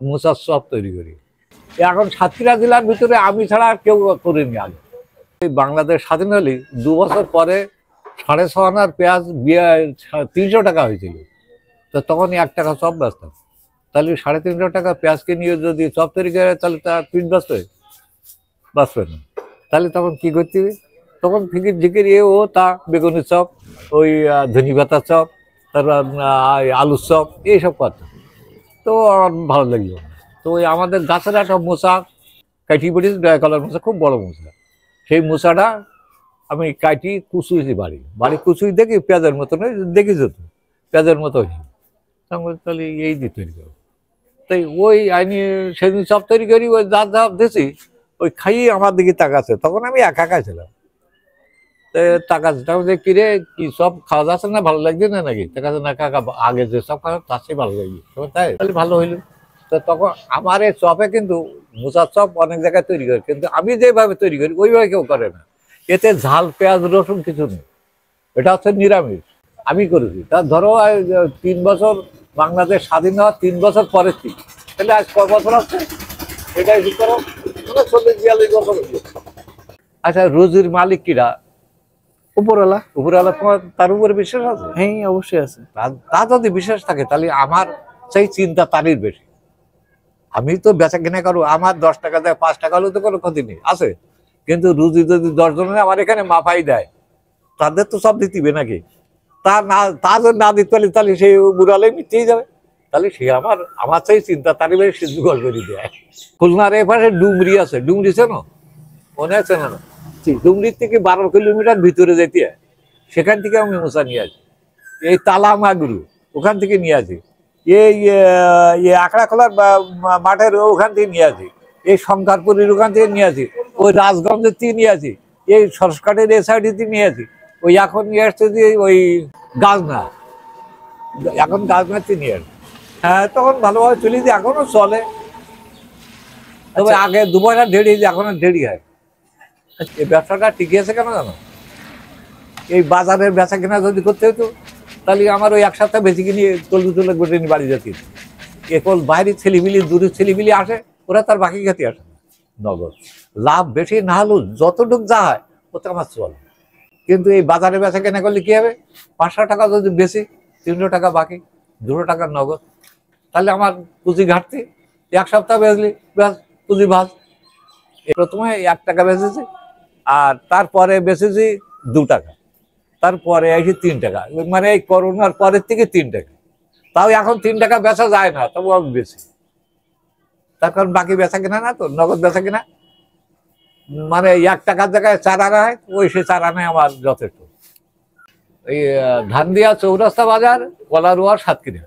মোচার চপ তৈরি করি। এখন সাতক্ষীরা জেলার ভিতরে আমি ছাড়া আর কেউ করিনি আগে। এই বাংলাদেশ স্বাধীন হলে 2 বছর পরে 6.5 আনার পেঁয়াজ 300 টাকা হয়েছিল। তো তখন 1 টাকা চপ বেচতাম। তাহলে 350 টাকা পেঁয়াজকে নিয়ে যদি চপ তৈরি করে তাহলে তার পিঠ বাঁচবে না। তাহলে তখন কি করতে হবে? তখন ফিকির ঝিকির ও তা বেগুনের চপ, ওই ধনি পাতার চপ, তারপর আলুর চপ এইসব করতাম। তো আমার ভালো লাগলো। তো ওই আমাদের গাছের একটা মোচা কাটি পড়েছি, ড্রাই কালার মোচা, খুব বড় মোচা। সেই মোচাটা আমি কাটি কুচুইছি, বাড়ি কুচুই দেখি পেঁয়াজের মতো নয়, দেখি যেত পেঁয়াজের মতো হয়েছে। তাহলে এই দিয়ে তৈরি করবো। তাই ওই আইনি সেদিন চপ তৈরি করি, ওই যা দিয়েছি ওই খাইয়ে আমার দিকে তাকাচ্ছে। তখন আমি একা ছিলাম। তাকাচ্ছে যে কিরে কি সব খাওয়া যাচ্ছে না, ভালো লাগছে না নাকি? তাকাচ্ছে না কাকা, আগে যে সব খাওয়া তার চেয়ে ভালো লাগছে। তাই তাহলে ভালো হইলো। তো তখন আমার এই চপে কিন্তু মোচার চপ অনেক জায়গায় তৈরি করে, কিন্তু আমি যেভাবে তৈরি করি ওইভাবে কেউ করে না। এতে ঝাল, পেঁয়াজ, রসুন কিছু নেই। এটা হচ্ছে নিরামিষ। আমি করেছি। তা ধরো 3 বছর বাংলাদেশ স্বাধীন হওয়ার 3 বছর পরের থেকে, তাহলে আজ কয় বছর আছে? এটাই ঠিক করো, 40-42 বছর। আচ্ছা, রুজির মালিক কিরা? উপরওয়ালা। উপরওয়ালা। তোমার তার উপরে বিশ্বাস আছে? হ্যাঁ, অবশ্যই আছে। তা যদি বিশ্বাস থাকে তাহলে আমার সেই চিন্তা তারই বেশি। আমি তো বেচা কিনা করবো, আমার 10 টাকা দেয়, 5 টাকা হলেও তো কোনো ক্ষতি নেই আছে। কিন্তু রুজি যদি 10 জনের আমার এখানে মাফাই দেয়, তাদের তো সব দিতিবে নাকি? তা যদি না দিতে পারি তাহলে সেই বুড়ালে মিথ্যেই যাবে। তাহলে সে আমার সেই চিন্তা তারই বেশি সে জোগাড় করে দেয়। খুলনার এপাশে ডুমরি আছে, ডুমরি চেনো? মনে আছে না? ডুমরির থেকে 12 কিলোমিটার ভিতরে যেতে হয়। সেখান থেকে আমি মোচা নিয়ে আসি। এই তালা মাগুরু ওখান থেকে নিয়ে আসি। এই আখড়াখোলার মাঠের ওখান থেকে নিয়ে আসি। এই শঙ্করপুরের ওখান থেকে নিয়ে আসি। ওই রাজগঞ্জের থেকে নিয়ে আসি। এই সরস্কাটের এ সাইড থেকে নিয়ে আসি। ওই এখন নিয়ে আসছে যে ওই গাজনা, এখন গাজনার থেকে নিয়ে আসি। হ্যাঁ, তখন ভালোভাবে চলি, যে এখনো চলে। তবে আগে 2 পয়সা দেরি, এখন দেরি হয়। এই ব্যবসাটা টিকে আছে কেন জানো? এই বাজারের বেচা কেনা যদি করতে হতো তাহলে আমার ওই 1 সপ্তাহ বেশি কিনে তুলে গোটে নিয়ে বাড়ি যেতে। এখন বাইরের ছেলেমিলি, দূরের ছেলেমিলি আসে, ওরা তার বাকি খেতে আসে না। নগদ লাভ বেশি না হলেও যতটুকু যা হয় ওতে আমার চলে। কিন্তু এই বাজারে বেচা কেনা করলে কি হবে? 500 টাকা যদি বেশি, 300 টাকা বাকি, 200 টাকার নগদ। তাহলে আমার পুঁজি ঘাটতি। 1 সপ্তাহ বেচলি ব্যাস পুঁজি ভাজ। প্রথমে 1 টাকা বেচেছি, আর তারপরে বেচেছি 2 টাকা, তারপরে এসে 3 টাকা। মানে এই করোনার পরের থেকে 3 টাকা। তাও এখন 3 টাকা বেচা যায় না, তবু আমি বেশি। তার কারণ বাকি বেচা কিনা না, তো নগদ বেচা কিনা। মানে 1 টাকার জায়গায় 4 আনা হয়, ওই সে 4 আনায় আমার যথেষ্ট। এই ধানদিয়া চৌরাস্তা বাজার, কলারুয়া, সাতক্ষীরা।